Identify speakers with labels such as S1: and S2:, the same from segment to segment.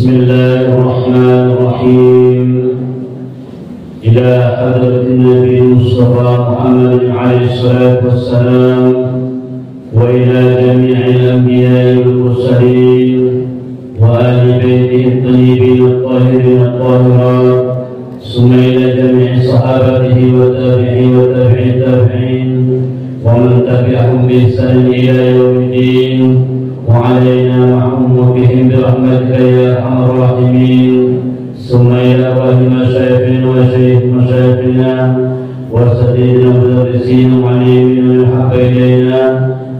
S1: Bismillahirrahmanirrahim. Ila hadratin Nabi Mustafa Muhammad alaihi salatu wassalam wa ila jami'il anbiya'i wal mursalin wa ahli baitihi at-tayyibin at-tahirin at-tahirat, summa ila jami'i sahabatihi wa tabi'i wa tabi'i tabi'in wa man tabi'ahum bi ihsan ila yaumiddin wa alaina ma'hum wa bihim bi rahmatika ya arhamar rahimin. ثم إلى أرواح مشايخنا وشيخ مشايخنا وأساتذتنا ومدرسين ومعلمين ومن إلينا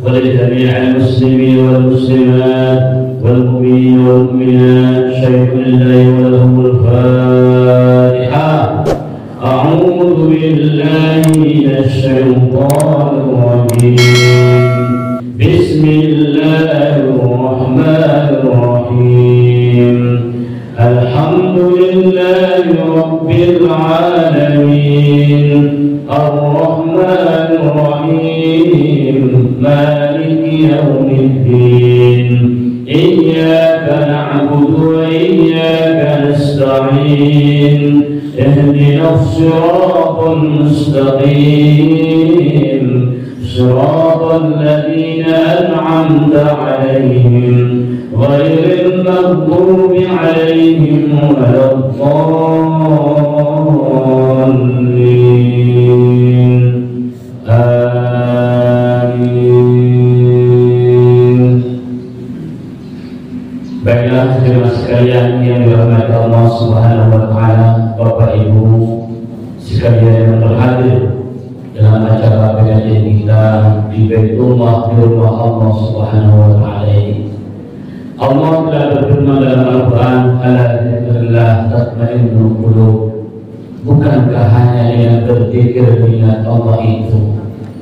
S1: ولجميع المسلمين والمسلمات والمؤمنين والمؤمنات. شيخ لله ولهم الفاتحة. أعوذ بالله من الشيطان الرجيم. بسم الله الرحمن الرحيم. الحمد لله رب العالمين الرحمن الرحيم مالك يوم الدين إياك نعبد وإياك نستعين اهدنا الصراط المستقيم صراط الذين أنعمت عليهم غير المغضوب عليهم ولا الضالين. آمين. Baiklah jemaah sekalian yang dirahmati Allah Subhanahu wa taala, Bapak Ibu sekalian yang terhadir dalam acara pengajian kita di Baitullah, di rumah Allah Subhanahu wa taala ini. Allah telah berfirman dalam Al-Quran, ala dzikrillah tatma'innul qulub. Bukankah hanya dengan berzikir mengingat Allah itu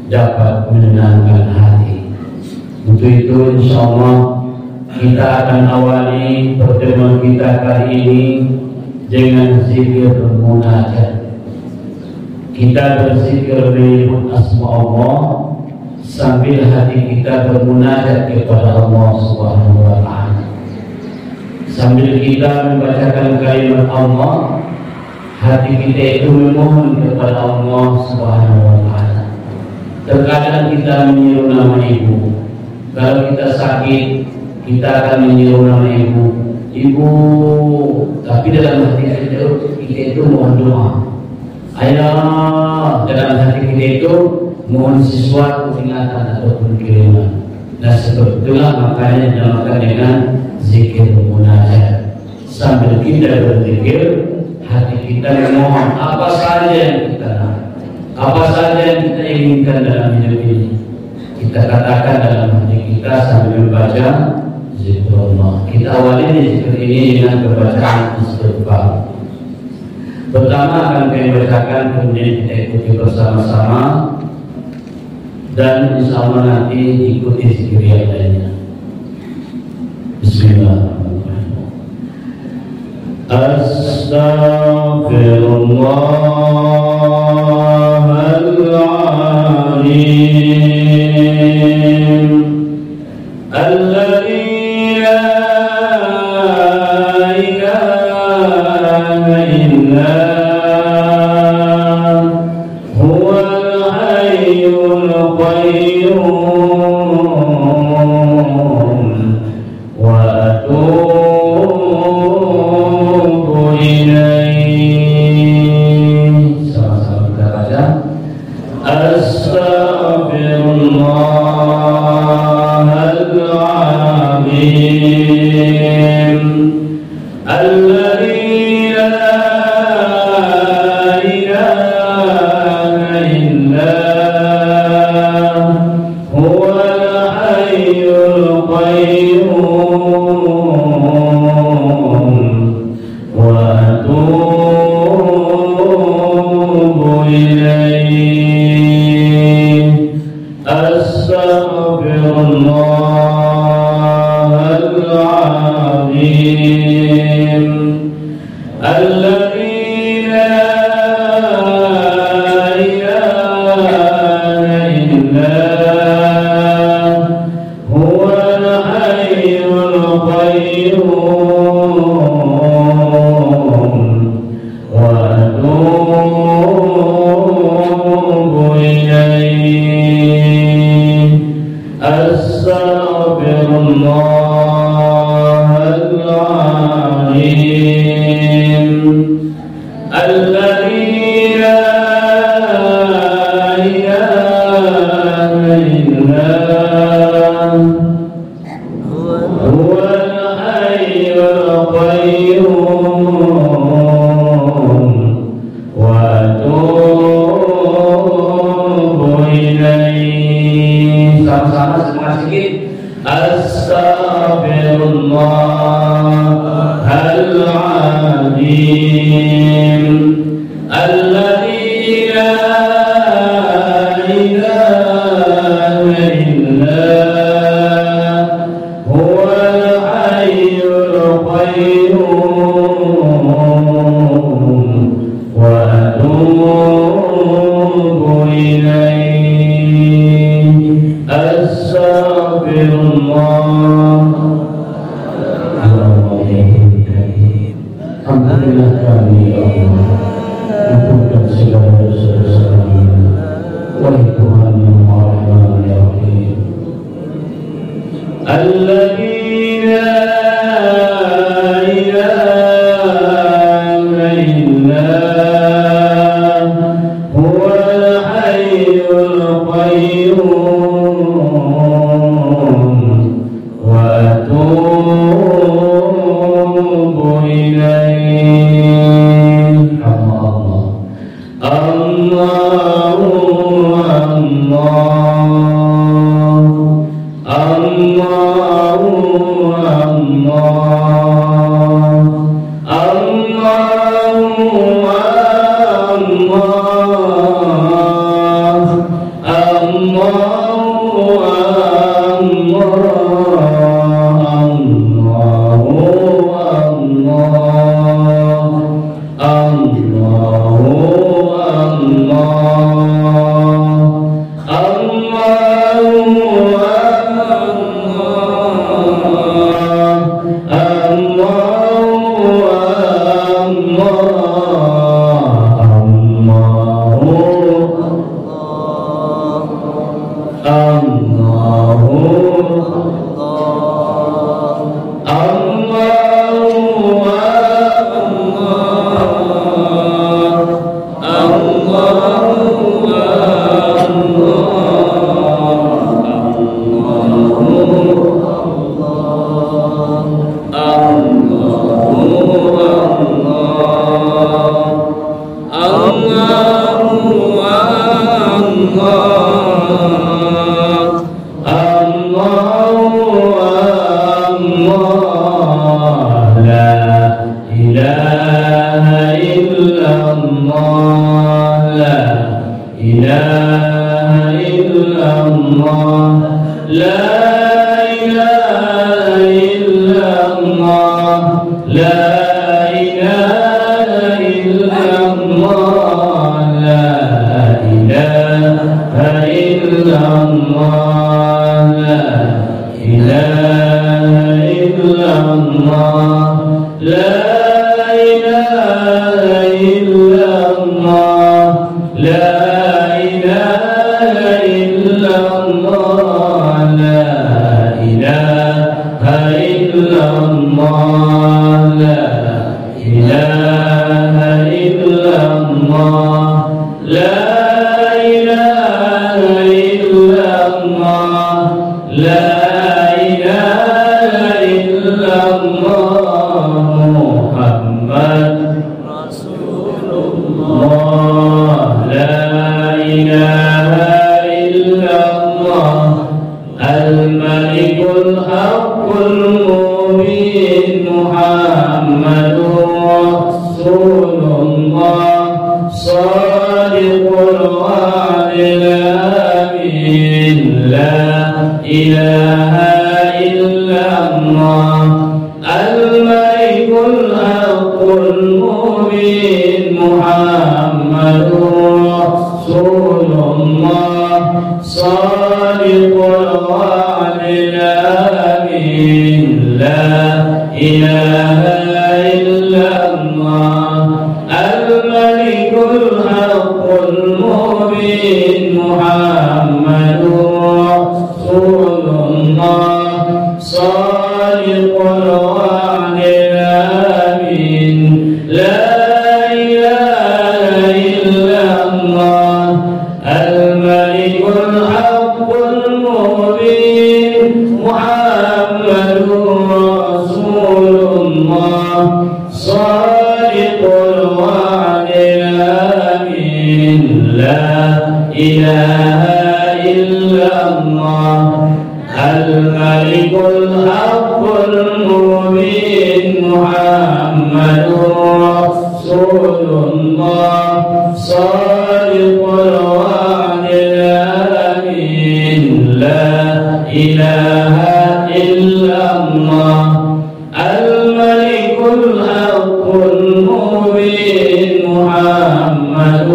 S1: dapat menenangkan hati? Untuk itu insyaallah kita akan awali pertemuan kita kali ini dengan zikir munajat. Kita berzikir menyebut asma Allah sambil hati kita bermunajat kepada Allah Subhanahu wa taala. Sambil kita membacakan kalimat Allah, hati kita itu memohon kepada Allah Subhanahu wa taala. Terkadang kita menyeru nama ibu. Kalau kita sakit, kita akan menyeru nama ibu. Ibu, tapi dalam hati kita itu mohon doa. Ayah, dalam hati kita itu mohon sesuatu ingatan ataupun kiriman. Nah seperti itulah makanya dinamakan dengan zikir munajat. Sambil kita berzikir, hati kita memohon apa saja yang kita nak, apa saja yang kita inginkan dalam hidup ini, kita katakan dalam hati kita sambil membaca zikrullah. Kita awali zikir ini dengan bacaan istighfar. Pertama akan kami bacakan, kemudian kita ikuti bersama-sama, dan insya Allah nanti ikuti zikir yang lainnya. Bismillahirrahmanirrahim. Astaghfirullahaladzim alladzi la ilaha illa huwal hayyul qayyum wa atubu ilaih. Sama-sama kita baca. Astaghfirullahaladzim alladzi la ilaha illa huwal hayyul qayyum wa atubu ilaih. Astaghfirullahaladzim alladzi la ilaha illa huwal hayyul qayyum الذي لا إله إلا هو الحي القيوم وأتوب إليه. Sama-sama semua sedikit. Astaghfirullahal azim alladzi la ilaha illa huwal hayyul qayyum wa atubu ilaihi. Alhamdulillah kami Allah mengampuni segala dosa-dosa kami. Wahai Tuhan yang Maha Rahman ya Rahim, alladzi la ilaha illa huwal hayyul qayyum wa atubu ilaihi.
S2: La ilaha
S1: لا إله إلا الله الملك الحق المبين محمد رسول الله صادق الوعد الأمين لا إله إلا الله الملك الحق المبين محمد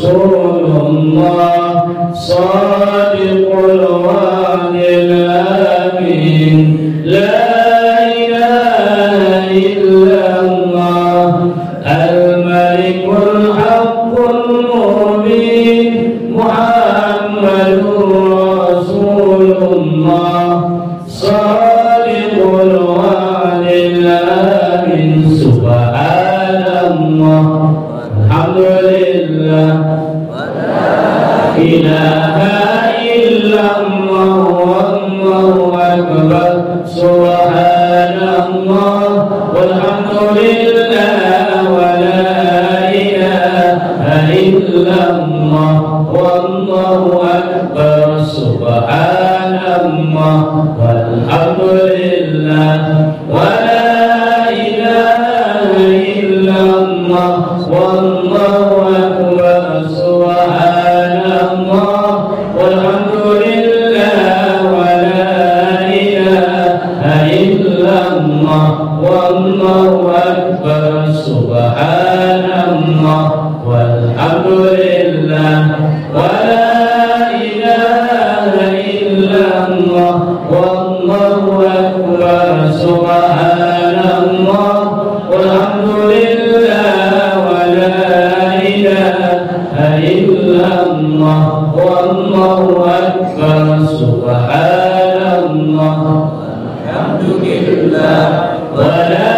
S1: رسول الله صادق الوعد الأمين لا إله إلا الله الملك الحق المبين محمد رسول الله صادق الوعد الأمين سبحان الله الحمد لله إله إلا الله والله أكبر سبحان الله والحمد لله ولا إله إلا الله والله أكبر سبحان الله والحمد لله ولا إله إلا الله والله أكبر سبحان الله والحمد لله ولا إله إلا الله والله أكبر سبحان الله والحمد لله ولا إله إلا الله والله أكبر سبحان الله والحمد لله ولا إله إلا الله والله أكبر سبحان الله الحمد لله ولا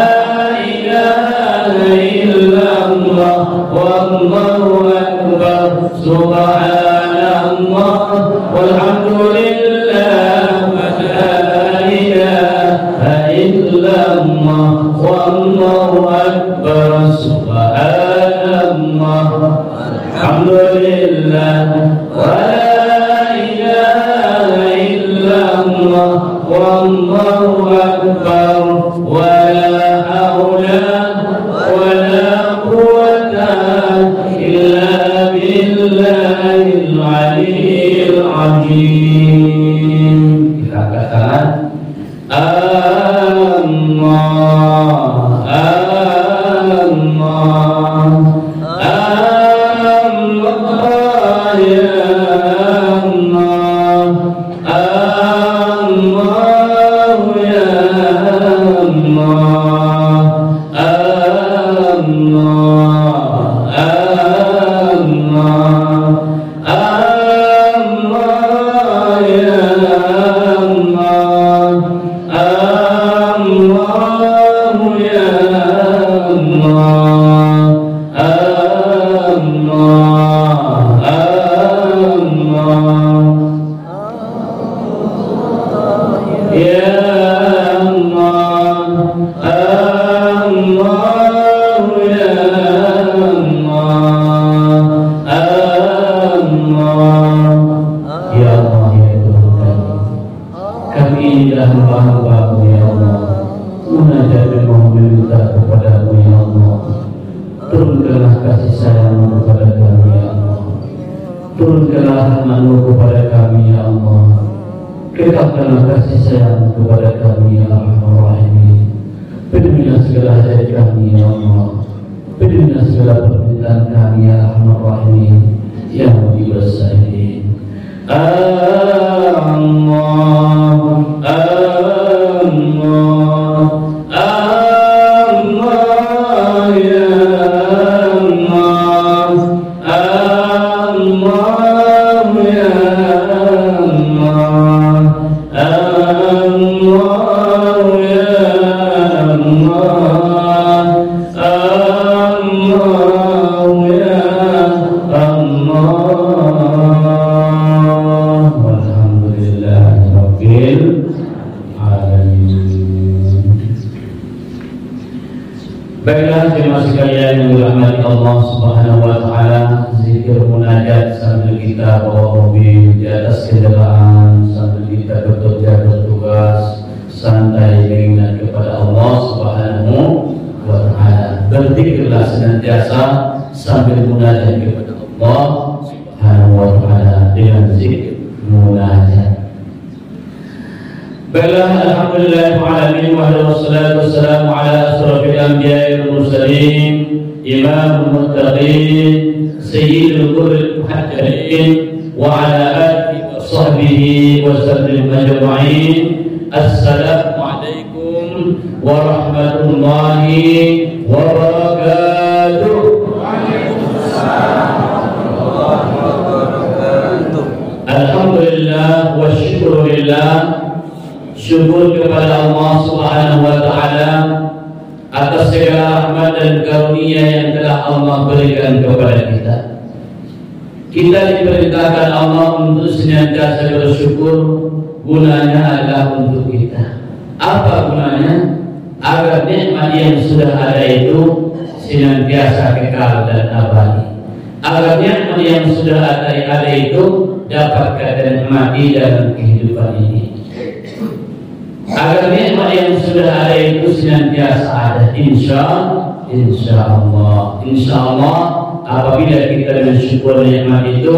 S1: إله إلا الله والله أكبر سبحان الله والحمد لله ولا إله إلا الله والله أكبر سبحان الله الحمد لله ولا إله إلا الله والله أكبر ولا حول ولا قوة إلا بالله العلي العظيم. Kita katakan Allah Allah Allah ya Allah Allah ya Allah Turunkanlah kasih sayang kepada kami ya Allah. Turunkanlah rahmat-Mu kepada kami ya Allah. Kekalkanlah kasih sayang kepada kami ya Ar-Rahim. Penuhilah segala hajat kami ya Allah. Penuhilah segala permintaan kami ya Ar-Rahim yang dibesarkan. Allah Allah Allah ya Allah Allah ya Allah Allah ya Allah Allah ya Allah walhamdulillahirabbil alamin. Baiklah, jemaah sekalian yang dirahmati Allah Subhanahu wa taala, zikir munajat sambil kita bawa mobil di atas kendaraan, sambil kita bekerja bertugas, santai mengingat kepada Allah Subhanahu wa taala. Berzikirlah senantiasa sambil munajat kepada Allah Subhanahu wa taala dengan zikir munajat. Alhamdulillah alamin wassalatu wassalamu ala asrafil anbiya'i wal mursalin imamul muttaqin sayyidul qurril muhaddithin wa ala alihi wa sahbihi wa sallam ajma'in. Assalamu alaikum warahmatullahi wabarakatuh. Alhamdulillah wa syukurillah, syukur kepada Allah Subhanahu wa taala atas segala rahmat dan karunia yang telah Allah berikan kepada kita. Kita diperintahkan Allah untuk senantiasa bersyukur, gunanya adalah untuk kita. Apa gunanya? Agar nikmat yang sudah ada itu senantiasa kekal dan abadi. Agar nikmat yang sudah ada itu dapat kita nikmati dalam kehidupan ini. Agar nikmat yang sudah ada itu senantiasa ada, insya Allah. Apabila kita bersyukur nikmat itu,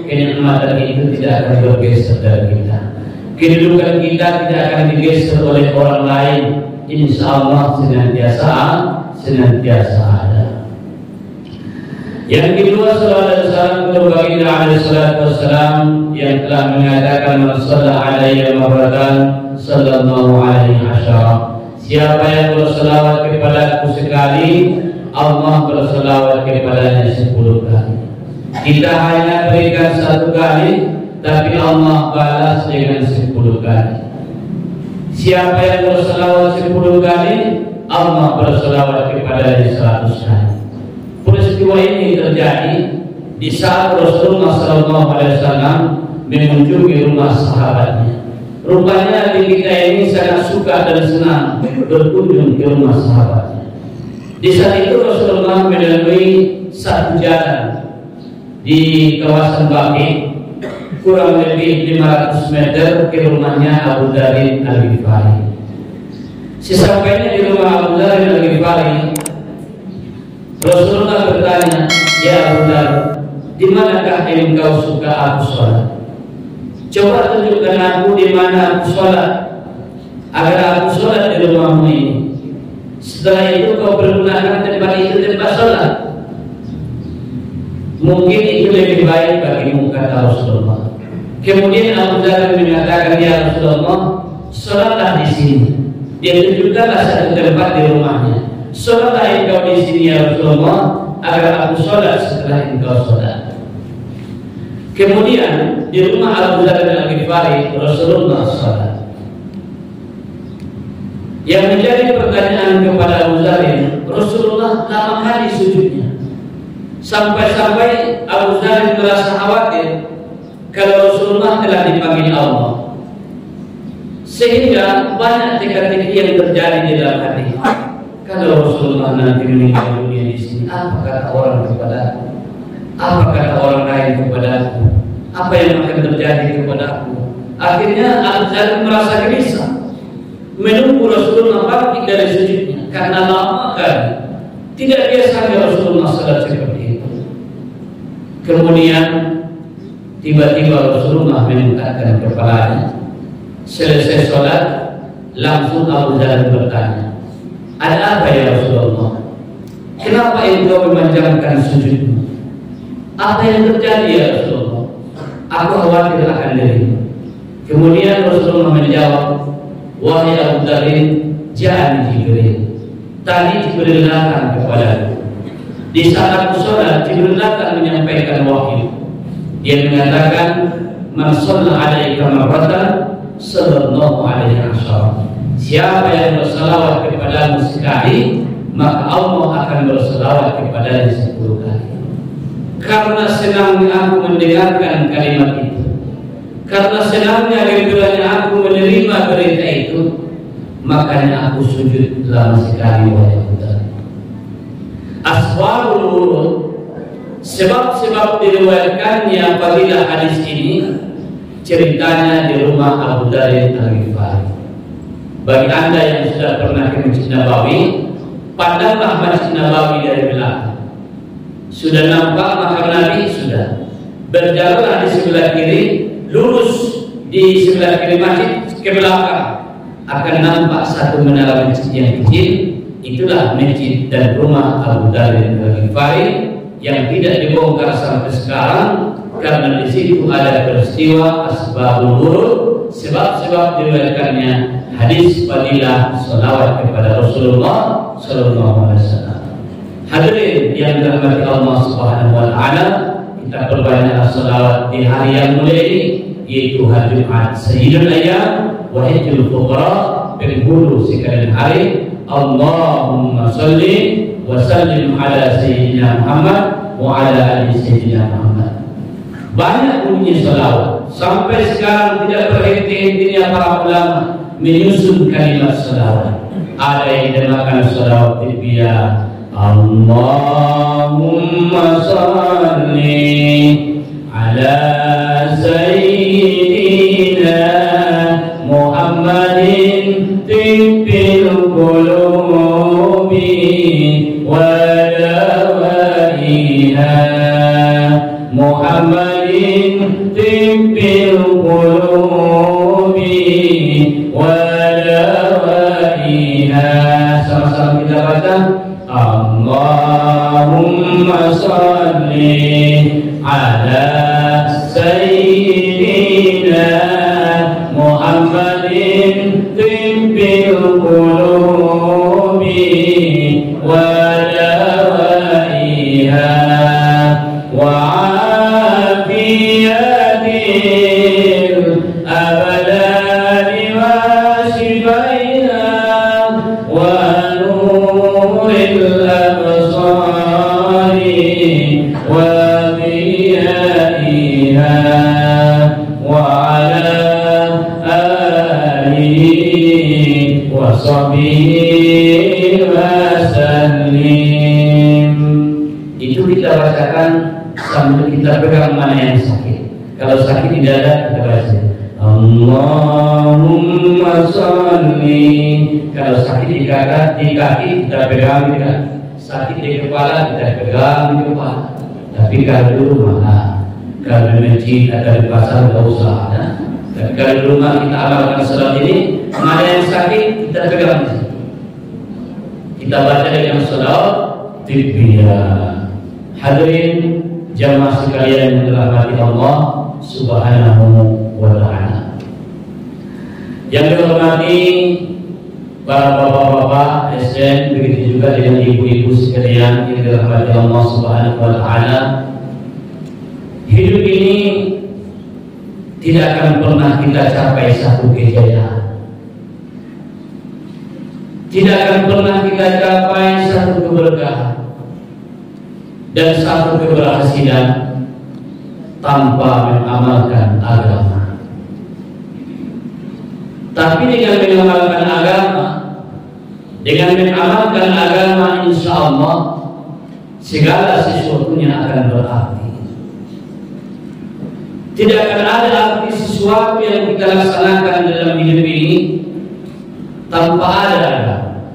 S1: kenikmatan itu tidak akan bergeser dari kita. Kedudukan kita tidak akan digeser oleh orang lain. Insya Allah senantiasa ada. Yang kedua, salawat dan salam kepada baginda alaihi salatu wassalam yang telah mengatakan man shalla alaihi marratan sallallahu alaihi asyara. Siapa yang berselawat kepadaku sekali, Allah berselawat kepadanya 10 kali. Kita hanya berikan 1 kali, tapi Allah balas dengan 10 kali. Siapa yang berselawat 10 kali, Allah berselawat kepadanya 100 kali. Peristiwa ini terjadi di saat Rasulullah SAW mengunjungi rumah sahabatnya. Rupanya kita ini sangat suka dan senang berkunjung ke rumah sahabatnya. Di saat itu Rasulullah melalui satu jalan di kawasan Baqi, kurang lebih 500 meter ke rumahnya Abu Dzar Al-Ghifari. Sesampainya di rumah Abu Dzar Al-Ghifari, Rasulullah bertanya, "Ya Abu Dzar, di manakah engkau suka aku sholat? Coba tunjukkan aku di mana aku sholat, agar aku sholat di rumahmu ini. Setelah itu kau pergunakan tempat itu tempat sholat. Mungkin itu lebih baik bagimu," kata Rasulullah. Kemudian Abu Dzar mengatakan, "Ya Rasulullah, sholatlah di sini." Dia tunjukkanlah satu tempat di rumahnya. "Sholatlah engkau di sini ya Rasulullah, agar aku sholat setelah engkau sholat." Kemudian di rumah Abu Dzar Al-Ghifari Rasulullah sholat. Yang menjadi pertanyaan kepada Abu Dzar, Rasulullah lama kali sujudnya, sampai-sampai Abu Dzar merasa khawatir kalau Rasulullah telah dipanggil Allah, sehingga banyak teka-teki yang terjadi di dalam hati. Kalau Rasulullah nanti meninggal dunia di sini, apa kata orang kepadaku? Apa kata orang lain kepadaku? Apa yang akan terjadi kepadaku? Akhirnya Abu Dzar merasa gelisah, menunggu Rasulullah bangkit dari sujudnya, karena lama kali tidak biasanya Rasulullah salat seperti itu. Kemudian tiba-tiba Rasulullah mengangkatkan kepalanya. Selesai sholat, langsung Abu Dzar bertanya, "Ada apa ya Rasulullah? Kenapa engkau memanjangkan sujudmu? Apa yang terjadi ya Rasulullah? Aku khawatir akan dirimu." Kemudian Rasulullah menjawab, "Wahai Abu Dzar, ja'ani Jibril. Tadi Jibril datang kepadaku. Di saat aku sholat, Jibril datang menyampaikan wahyu. Dia mengatakan, man shalla alaika marratan sallallahu alaihi asyara. Siapa yang berselawat kepadamu sekali, maka Allah akan berselawat kepadanya 10 kali. Karena senangnya aku mendengarkan kalimat itu, karena senangnya gembiranya aku menerima berita itu, makanya aku sujud lama sekali wahai Abu Dzar. Asbabul wurud, sebab-sebab diriwayatkannya fadilah hadis ini, ceritanya di rumah Abu Darin Al-Ghifari. Bagi anda yang sudah pernah ke Masjid Nabawi, pandanglah Masjid Nabawi dari belakang. Sudah nampak makam Nabi? Sudah. Berjalanlah di sebelah kiri, lurus di sebelah kiri masjid ke belakang akan nampak satu menara masjid yang kecil. Itulah masjid dan rumah Abu Darin Al-Ghifari yang tidak dibongkar sampai sekarang karena di situ ada peristiwa asbabul wurud, sebab-sebab diriwayatkannya hadis fadilah salawat kepada Rasulullah sallallahu alaihi wasallam. Hadirin yang dirahmati Allah Subhanahu wa taala, kita perbanyak salawat di hari yang mulia ini, yaitu hari Jumat Sayyidul Ayyam wa Hajjul Fuqara, penghulu sekalian hari. Allahumma salli wa sallim ala Sayyidina Muhammad wa ala ali Sayyidina Muhammad. Banyak bunyi salawat sampai sekarang tidak berhenti-hentinya para ulama menyusun kalimat salawat. Ada yang dinamakan salawat tibiah, Allahumma salli ala Sayyidina Muhammadin tibbil qulubi wa dawaiha, Muhammadin tibbil qulubi wa dawaiha. Sama-sama kita baca, Allahumma salli ala Sayyidina Muhammadin tibbil qulubi wa dawaiha wa afiyatil abadani wa shifaiha wa nuril absari wa biyaiha wa ala alihi wa sahbihi wa sallim. Itu kita bacakan sambil kita pegang mana yang sakit. Kalau sakit tidak ada, kita baca Allahumma salli. Kalau sakit di kaki kita pegang juga. Sakit di kepala kita pegang di kepala. Tapi kalau di rumah, kalau di masjid atau di pasar tidak usah. Dan kalau di rumah kita amalkan salat ini, mana yang sakit kita pegang. Kita baca dengan salawat tibiah. Hadirin jamaah sekalian yang dirahmati Allah Subhanahu wa taala. Yang dihormati para bapak-bapak SN, begitu juga dengan ibu-ibu sekalian yang dirahmati Allah Subhanahu wa taala. Hidup ini tidak akan pernah kita capai satu kejayaan. Tidak akan pernah kita capai satu keberkahan dan satu keberhasilan tanpa mengamalkan agama. Tapi dengan mengamalkan agama, insya Allah segala sesuatunya akan berarti. Tidak akan ada arti sesuatu yang kita laksanakan dalam hidup ini tanpa ada agama.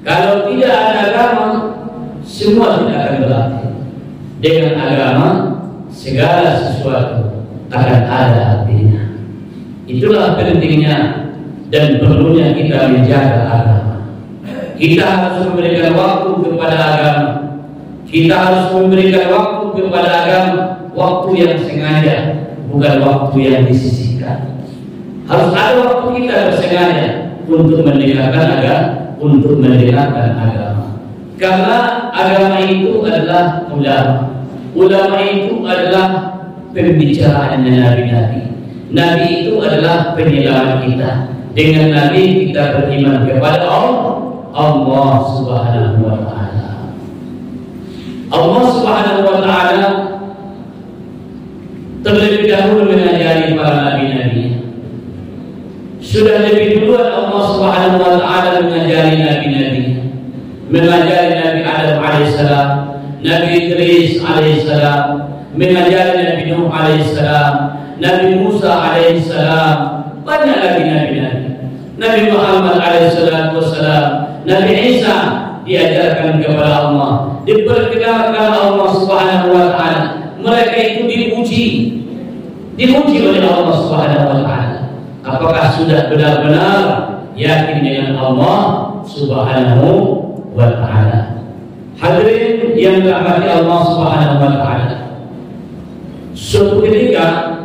S1: Kalau tidak ada agama, semua tidak akan berarti. Dengan agama, segala sesuatu akan ada artinya. Itulah pentingnya dan perlunya kita menjaga agama. Kita harus memberikan waktu kepada agama. Kita harus memberikan waktu kepada agama, waktu yang sengaja, bukan waktu yang disisihkan. Harus ada waktu kita bersengaja untuk mendengarkan agama. Karena agama itu adalah ulama. Ulama itu adalah pembicaraannya nabi-nabi. Nabi itu adalah penyelamat kita. Dengan Nabi kita beriman kepada Allah Subhanahu wa taala. Allah Subhanahu wa taala terlebih dahulu mengajari para nabi-nabi. Sudah lebih duluan Allah Subhanahu wa taala mengajari nabi-nabi. Mengajari Nabi Adam alaihissalam, Nabi Idris alaihissalam, mengajari Nabi Nuh alaihissalam, Nabi Musa alaihissalam, banyak lagi nabi-nabi. Nabi Muhammad alaihissalam, Nabi Isa diajarkan kepada Allah, diperkenalkan Allah Subhanahu wa taala. Mereka itu dipuji oleh Allah Subhanahu wa taala. Apakah sudah benar-benar yakin dengan Allah Subhanahu wa taala? Hadirin yang dirahmati Allah Subhanahu wa taala, suatu ketika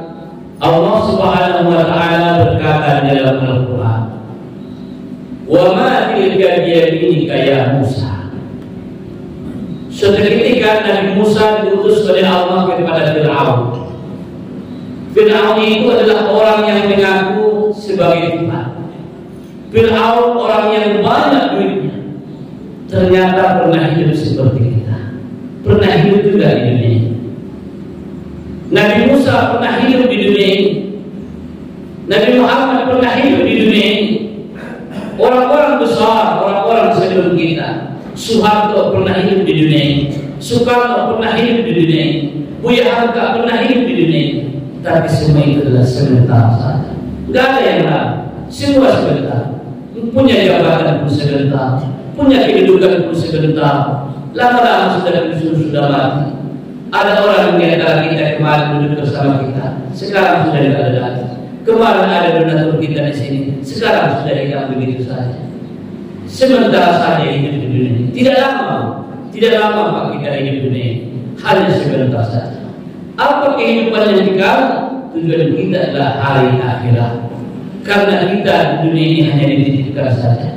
S1: Allah Subhanahu wa taala berkata dalam Al-Qur'an, "Wa ma tilka biyaminika ya Musa." Suatu ketika Nabi Musa diutus oleh Allah kepada Fir'aun. Fir'aun itu adalah orang yang mengaku sebagai Tuhan. Fir'aun orang yang banyak duitnya, ternyata pernah hidup seperti kita, pernah hidup juga di dunia ini. Nabi Musa pernah hidup di dunia ini, Nabi Muhammad pernah hidup di dunia ini. Orang-orang besar, orang-orang sebelum kita, Soeharto pernah hidup di dunia ini, Soekarno pernah hidup di dunia ini, Buya Hamka pernah hidup di dunia ini. Tapi semua itu adalah sebentar saja. Tidak ada yang lain, semua sebentar. Punya jabatan pun sebentar, punya kedudukan pun sebentar. Lama-lama sudah mati. Ada orang di antara kita kemarin duduk bersama kita, sekarang sudah tidak ada lagi. Kemarin ada donatur kita di sini, sekarang sudah hilang begitu saja. Sementara saja hidup di dunia ini. Tidak lama Pak kita hidup di dunia ini, hanya sebentar saja. Apa kehidupan yang kekal? Tujuan kita adalah hari akhirat. Karena kita di dunia ini hanya dititipkan saja.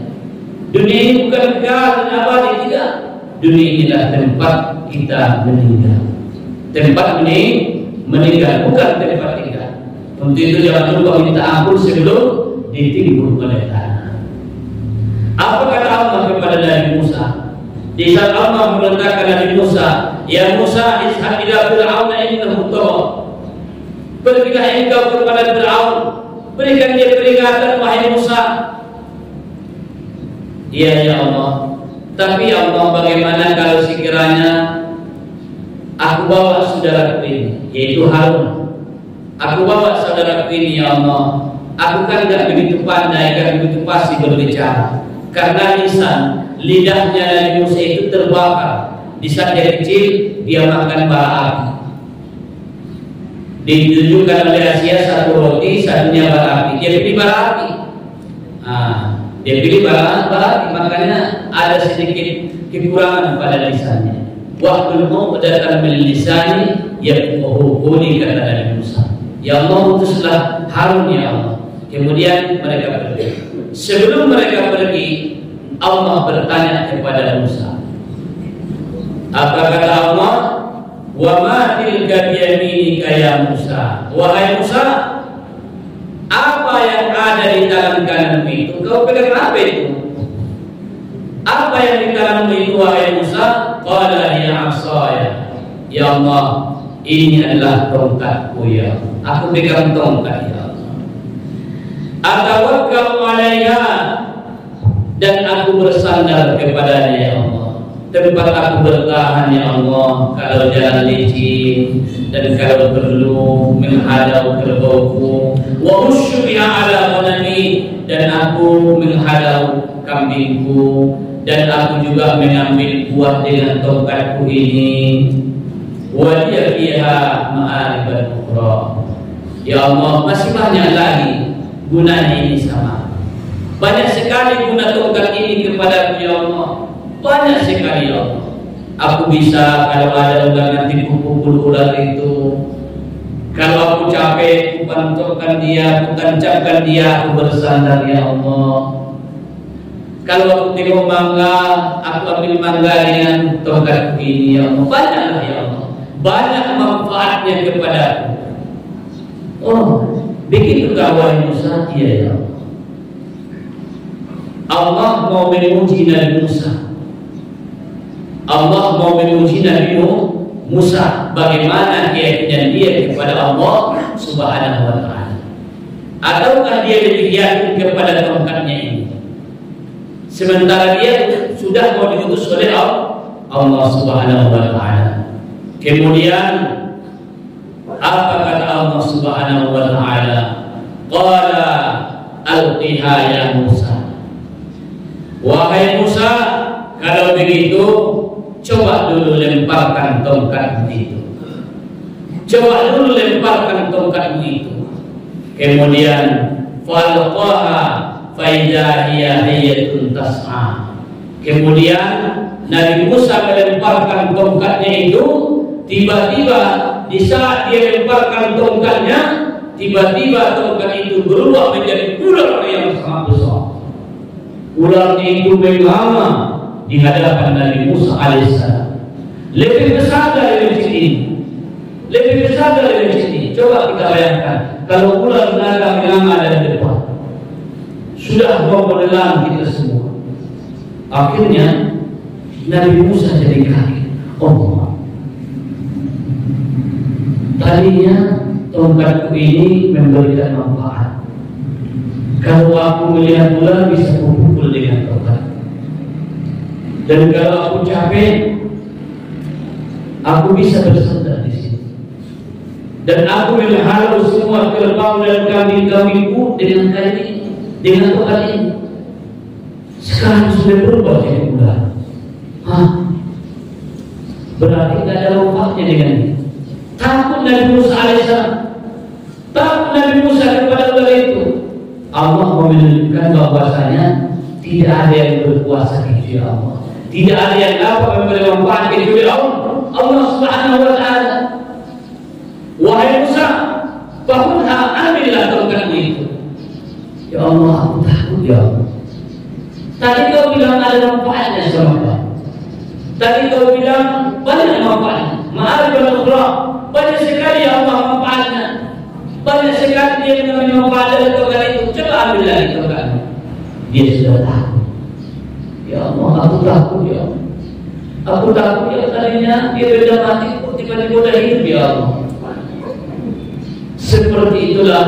S1: Dunia ini bukan kekal dan abadi, tidak. Dunia ini adalah tempat kita meninggal. Tempat meninggal, bukan tempat tinggal. Untuk itu jangan lupa minta ampun sebelum ditimbun oleh tanah. Apa kata Allah kepada Nabi Musa? Di saat Allah memerintahkan Nabi Musa, "Ya Musa, ishab ila Fir'aun innahu tagha." Pergilah engkau kepada Fir'aun, berikan dia peringatan wahai Musa. Iya ya Allah. Tapi ya Allah, bagaimana kalau sekiranya aku bawa saudaraku ini, yaitu Harun. Aku bawa saudaraku ini ya Allah. Aku kan tidak begitu pandai, tidak begitu fasih berbicara. Karena lidahnya Nabi Musa itu terbakar. Di saat dia kecil, dia makan bara api. Ditunjukkan oleh Asia satu roti, satunya bara api. Dia pilih bara api. Dia pilih bara api, makanya ada sedikit kekurangan pada lisannya. Waktu mau datang bil lisani yaqulu kata Nabi Musa. Ya Allah, utuslah Harun ya Allah. Kemudian mereka pergi. Sebelum mereka pergi, Allah bertanya kepada Musa. Apa kata Allah? Wa ma tilka biyaminika ya Musa. Wahai Musa, apa yang ada di tangan kananmu itu? Kau pegang apa itu? Apa yang di tanganmu itu wahai Musa? Qala ya asaya. Ya Allah, ini adalah tongkatku ya. Aku pegang tongkat ya Allah. Atawakkal 'alaiha, dan aku bersandar kepadanya ya Allah. Tempat aku bertahan ya Allah kalau jalan licin dan kalau perlu menghadau kerbauku. Wa usybiha ala ghanami, dan aku menghadau kambingku, dan aku juga mengambil buah dengan tongkatku ini. Wa hiya fiha ma'aribat ukhra. Ya Allah, masih banyak lagi gunanya ini sama. Banyak sekali guna tongkat ini kepada ya Allah. Banyak sekali ya Allah. Aku bisa kalau ada undangan pukul ular itu. Kalau aku capek, aku pantokkan dia, aku tancapkan dia, aku bersandar ya Allah. Kalau aku tengok mangga, aku ambil mangga dengan tongkat ini ya Allah. Banyaklah ya Allah. Banyak manfaatnya kepada aku. Oh, begitu wahai Musa? Iya ya Allah. Allah mau menguji Nabi Musa. Allah mau menguji Nabi Musa bagaimana keyakinan dia kepada Allah Subhanahu wa taala. Ataukah dia lebih yakin kepada tongkatnya ini? Sementara dia sudah mau diutus oleh Allah Subhanahu wa taala. Kemudian apa kata Allah Subhanahu wa taala? Qala alqiha ya Musa. Wahai Musa, kalau begitu coba dulu lemparkan tongkatmu itu. Coba dulu lemparkan tongkatmu itu. Kemudian falqaha fa idza hiya hayyatun tas'a. Kemudian Nabi Musa melemparkan tongkatnya itu, tiba-tiba di saat dia lemparkan tongkatnya, tiba-tiba tongkat itu berubah menjadi ular yang sangat besar. Ular itu berlama di hadapan Nabi Musa alaihissalam. Lebih besar dari masjid ini. Lebih besar dari masjid ini. Coba kita bayangkan, kalau ular naga melama dari depan, sudah mau menelan kita semua. Akhirnya Nabi Musa jadi kaget. Oh, tadinya tongkatku ini memberikan manfaat. Kalau aku melihat ular bisa kupukul dengan tongkat. Dan kalau aku capek, aku bisa bersandar di sini. Dan aku menghalau semua kerbau dan kambing-kambingku dengan kain ini, dengan tongkat ini. Sekarang sudah berubah jadi ular. Berarti tidak ada manfaatnya dengan ini. Takut Nabi Musa alaihissalam. Takut Nabi Musa kepada ular itu. Allah menunjukkan bahwasanya tidak ada yang berkuasa kecuali Allah. Tidak ada yang dapat memberi manfaat kecuali Allah Subhanahu wa taala. Wahai Musa, bahwa ambillah tongkatmu itu. Ya Allah, aku takut ya Allah. Tadi kau bilang ada manfaatnya sama kau. Tadi kau bilang banyak manfaatnya. Ma'arif al-ukhra, banyak sekali ya Allah manfaatnya. Banyak sekali dia mengambil manfaat dari tongkat itu. Coba ambil lagi tongkatmu. Dia sudah takut. Ya Allah, aku takut ya Allah. Aku takut ya, tadinya dia beda mati, tiba-tiba udah hidup ya Allah. Seperti itulah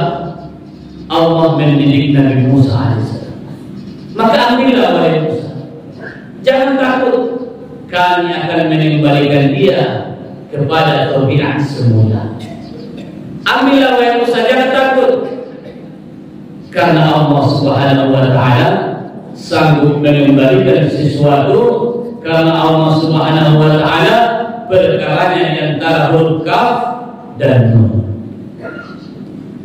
S1: Allah mendidik Nabi Musa alaihissalam. Maka ambillah wahai Musa. Jangan takut. Kami akan mengembalikan dia kepada tabiat semula. Ambillah wahai Musa, jangan takut. Karena Allah Subhanahu wa taala sanggup mengembalikan sesuatu, karena Allah Subhanahu wa taala perkaranya di antara huruf kaf dan nun.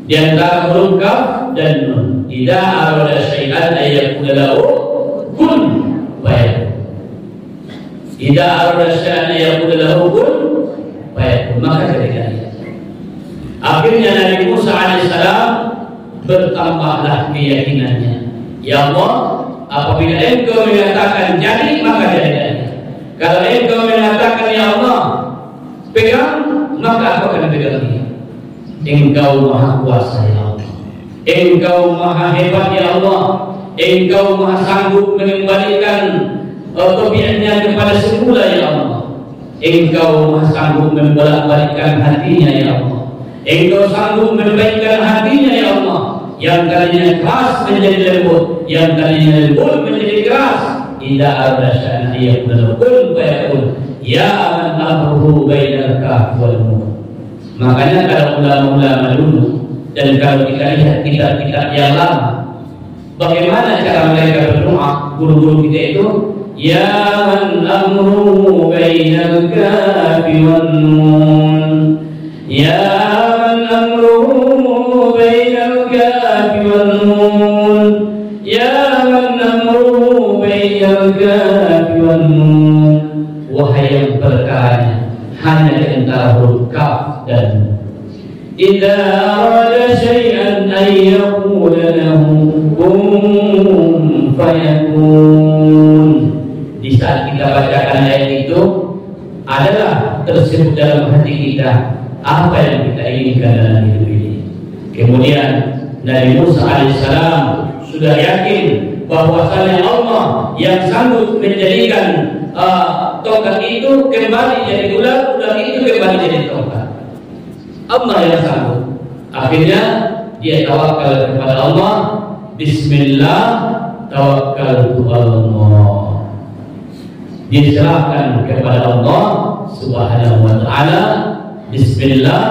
S1: Di antara huruf kaf dan nun. Idza arada syai'an ay yaqula lahu kun fayakun. Idza arada syai'an ay yaqula lahu kun fayakun. Maka jadi. Akhirnya Nabi Musa alaihissalam bertambahlah keyakinannya. Ya Allah, apabila Engkau mengatakan jadi, maka jadi. Kalau Engkau mengatakan ya Allah pegang, maka aku akan pegang dia. Engkau maha kuasa ya Allah. Engkau maha hebat ya Allah. Engkau maha sanggup mengembalikan tabiatnya kepada semula ya Allah. Engkau maha sanggup membolak-balikkan hatinya ya Allah. Engkau sanggup membaikkan hatinya ya Allah. Yang tadinya keras menjadi lembut, yang tadinya lembut menjadi keras. Idza arada yaqulu kun fayakun. Ya man amruhu bainal kaf wal nun. Makanya kalau ulama-ulama dulu dan kalau kita lihat kitab-kitab yang lama, bagaimana cara mereka berdoa, guru-guru kita itu, ya man amruhu bainal kaf wal nun. Ya man amruhu bainal kaf wal nun. Ya man amruhu bainal kaf wal nun. Wahai yang perkaranya hanya di antara huruf kaf dan nun. Idza arada syai'an ay yaqula lahu kun fayakun. Di saat kita bacakan ayat itu adalah tersirat dalam hati kita apa yang kita inginkan dalam hidup ini. Kemudian Nabi Musa alaihissalam sudah yakin bahwasanya Allah yang sanggup menjadikan tongkat itu kembali jadi ular, ular itu kembali jadi tongkat. Allah yang sanggup. Akhirnya dia tawakal kepada Allah. Bismillah tawakkaltu Allah. diserahkan kepada Allah Subhanahu wa taala. Bismillah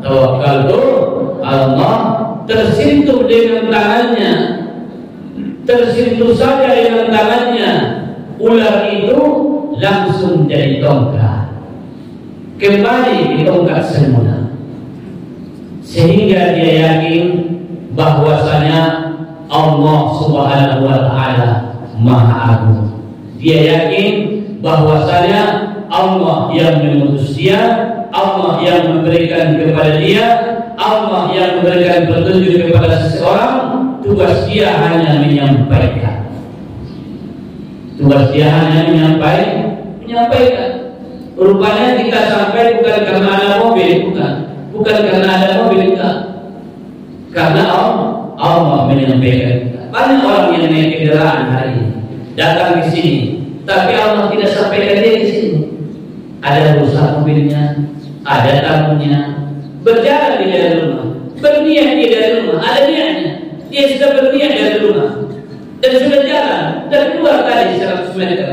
S1: tawakkaltu Allah, tersentuh dengan tangannya, tersentuh saja dengan tangannya, ular itu langsung jadi tongkat, kembali di tongkat semula, sehingga dia yakin bahwasanya Allah Subhanahu wa taala Maha Agung. Dia yakin bahwasanya Allah yang mengutus dia, Allah yang memberikan kepada dia, Allah yang memberikan petunjuk kepada seseorang. Tugas dia hanya menyampaikan. Tugas dia hanya menyampaikan. Rupanya kita sampai bukan karena ada mobil, bukan karena ada mobil, karena Allah menyampaikan kita. Banyak orang yang naik kendaraan hari ini, datang ke sini, tapi Allah tidak sampaikan dia di sini. Ada rusak mobilnya, ada tamunya, berjalan di dalam rumah, berniat di dalam rumah, ada niatnya. Dia sudah berniat dari rumah dan sudah jalan dan keluar tadi 100 meter,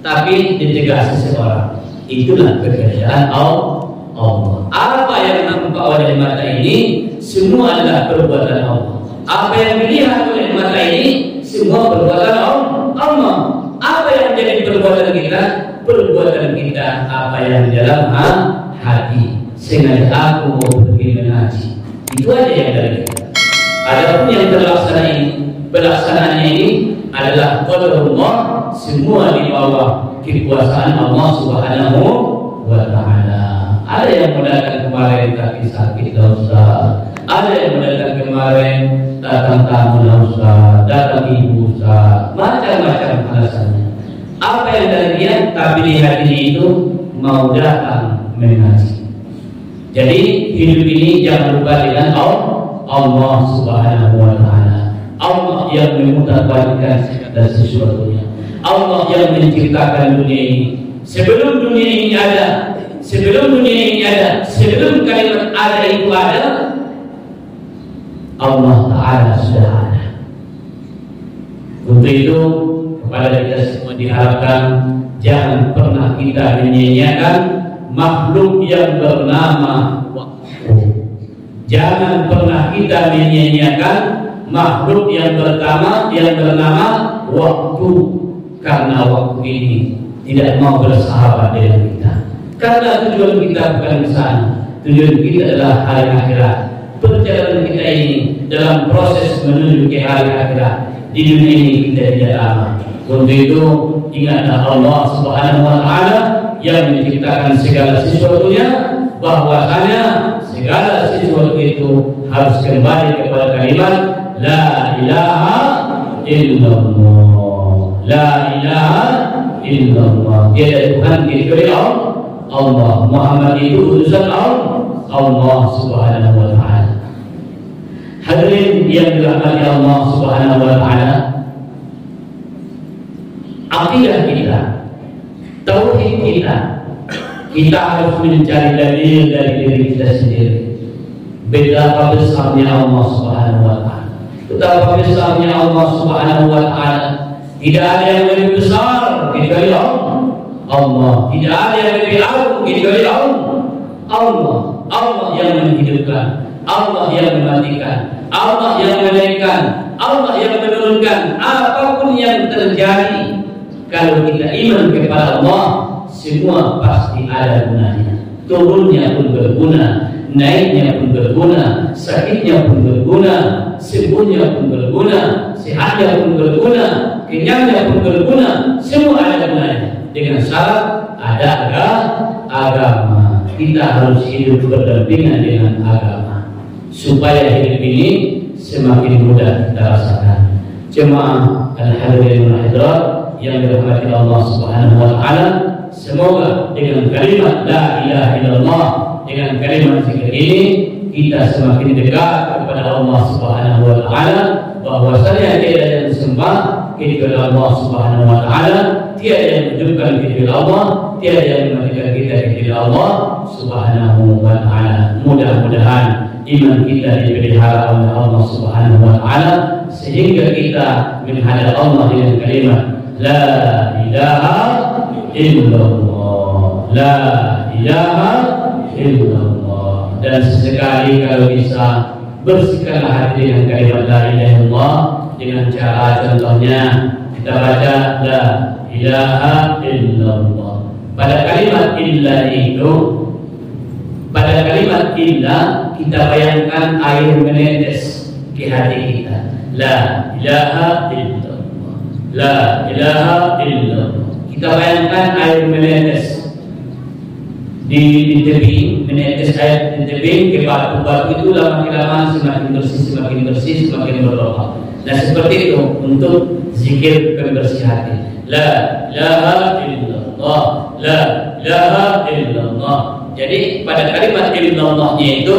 S1: tapi dicegah seseorang. Itulah pekerjaan Allah. Apa yang nampak oleh mata ini semua adalah perbuatan Allah. Apa yang dilihat oleh mata ini semua perbuatan Allah. Apa yang menjadi perbuatan kita? Perbuatan kita apa yang di dalam hati. Sengaja aku mau pergi mengaji, itu aja yang dari kita. Adapun yang pelaksanaannya ini adalah qadarullah, semua di bawah kekuasaan Allah Subhanahu wa taala. Ada yang mendatang kemarin tapi sakit Ustaz. Ada yang mendatang kemarin datang tamu Ustaz, datang ibu Ustaz, macam-macam alasannya. Apa yang dari dia tapi di hati itu mau datang mengaji. Jadi hidup ini jangan lupa dengan Allah Subhanahu wa taala. Allah yang memutarbalikkan segala sesuatunya. Allah yang menciptakan dunia ini. Sebelum dunia ini ada, sebelum kalimat ada itu ada, Allah Ta'ala sudah ada. Untuk itu kepada kita semua diharapkan jangan pernah kita menyia-nyiakan makhluk yang bernama waktu. Jangan pernah kita menyia-nyiakan makhluk yang bernama waktu, karena waktu ini tidak mau bersahabat dengan kita. Karena tujuan kita bukan ke sana. Tujuan kita adalah hari akhirat. Perjalanan kita ini dalam proses menuju ke hari akhirat. Di dunia ini kita tidak lama. Untuk itu ingatlah Allah Subhanahu wa taala yang menciptakan segala sesuatunya, bahwasanya segala sesuatu itu harus kembali kepada kalimat la ilaha illallah. La ilaha illallah. Tiada Tuhan kecuali Allah. Muhammad itu utusan Allah Subhanahu wa taala. Hadirin yang dirahmati Allah Subhanahu wa taala, akidah kita, tauhid kita harus mencari dalil dari diri kita sendiri. Betapa besarnya Allah Subhanahu wa taala. Betapa besarnya Allah Subhanahu wa taala. Tidak ada yang lebih besar kecuali Allah. Tidak ada yang lebih agung kecuali Allah yang menghidupkan, Allah yang mematikan, Allah yang menaikkan, Allah yang menurunkan. Apapun yang terjadi, kalau kita iman kepada Allah, semua pasti ada gunanya. Turunnya pun berguna, naiknya pun berguna, sakitnya pun berguna, sembuhnya pun berguna, sehatnya pun berguna, kenyangnya pun berguna. Semua ada gunanya. Dengan syarat ada agama. Kita harus hidup berdampingan dengan agama, supaya hidup ini semakin mudah kita rasakan. Jemaah al-hadirin wal hadirat yang dirahmati Allah Subhanahu wa taala, semoga dengan kalimat la ilaha illallah, dengan kalimat zikir ini kita semakin dekat kepada Allah Subhanahu wa taala, bahwasanya tiada yang disembah kecuali Allah Subhanahu wa taala, tiada yang menunjukkan kecuali Allah, tiada yang mematikan kita kecuali Allah Subhanahu wa taala. Mudah-mudahan iman kita dipelihara oleh Allah Subhanahu wa taala, sehingga kita menghadap Allah dengan kalimat la ilaha illallah, la ilaha illallah. Dan sesekali kalau bisa bersihkanlah hati dengan kalimat la ilaha illallah dengan cara contohnya kita baca la ilaha illallah. Pada kalimat illa itu, pada kalimat illa kita bayangkan air menetes ke hati kita. La ilaha illallah, la ilaha illallah. Kita bayangkan air menetes di tebing, menetes air di tebing ke batu-batu itu lama-lama semakin bersih, semakin berdoa. Nah seperti itu untuk zikir pembersih hati. La ilaha illallah, la ilaha illallah. Jadi pada kalimat illallahnya itu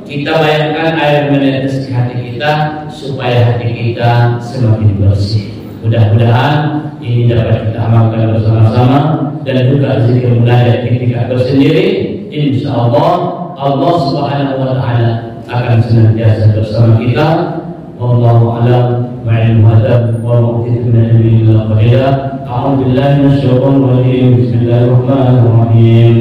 S1: kita bayangkan air menetes di hati kita supaya hati kita semakin bersih. Mudah-mudahan ini dapat kita amalkan bersama-sama dan juga zikir munajat ketika bersendiri. Insya Allah Allah Subhanahu Wa Taala akan senantiasa bersama kita. Wallahu a'lam bishawab. Wa mu'titu min ilmi qalila. A'udzu billahi minasyaitonir rajim. Bismillahirrahmanirrahim.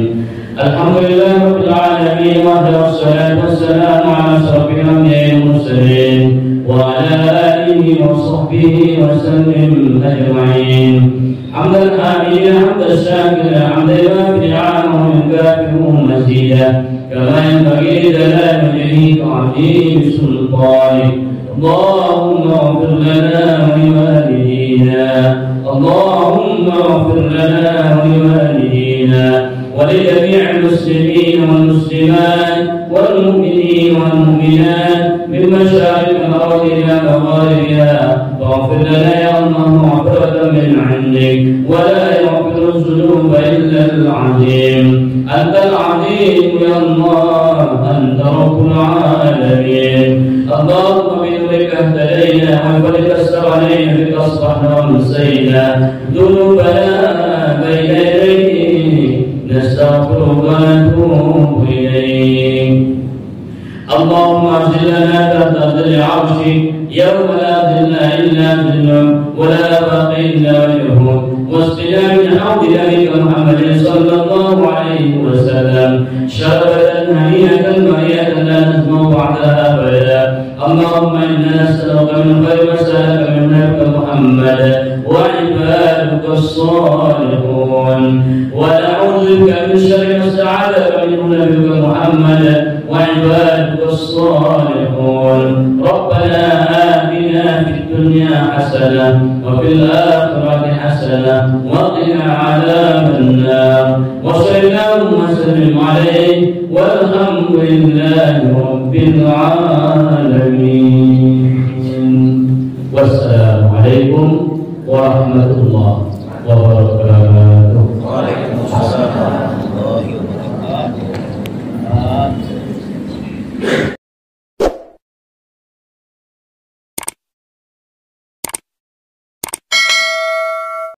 S1: Alhamdulillahirabbil alamin wa wassalatu wassalamu ala asyrafil anbiya'i wal mursalin wa ala alihi wa sahbihi wa sallim ajma'in. Hamdan hamida hamdan shakira hamdan yuwafi ni'amahu wa yukafi'u mazida kama yanbaghi li jalali wajhika 'azimi sultanik. اللهم اغفر لنا ولوالدينا، اللهم اغفر لنا ولوالدينا ولجميع المسلمين والمسلمات والمؤمنين والمؤمنات من مشارق الارض الى مغاربها، واغفر لنا يا الله مغفرة من عندك ولا يغفر الذنوب الا العظيم. انت العظيم يا الله، انت رب العالمين. اللهم بنورك اهتدينا وبفضلك استغنينا، بك اصبحنا وامسينا، ذنوبنا بين يديك نستغفرك ونتوب اليك. اللهم انزل لنا تحت ظل عرشك يوم لا ظل الا ظلك ولا باقي الا وجهه، واسقنا من حوض نبيك محمد صلى الله عليه وسلم شربة هنيئة مريئة لا نسمع بعدها ابدا. اللهم انا نسالك من خير ما سالك من نبيك محمد وعبادك الصالحون، ونعوذ بك من شر ما استعاذك منه نبيك محمد وعبادك الصالحون. ربنا آتنا في الدنيا حسنة وفي الآخرة حسنة وقنا عذاب النار، وصل اللهم وسلم عليه والحمد لله رب العالمين. والسلام عليكم ورحمة الله وبركاته.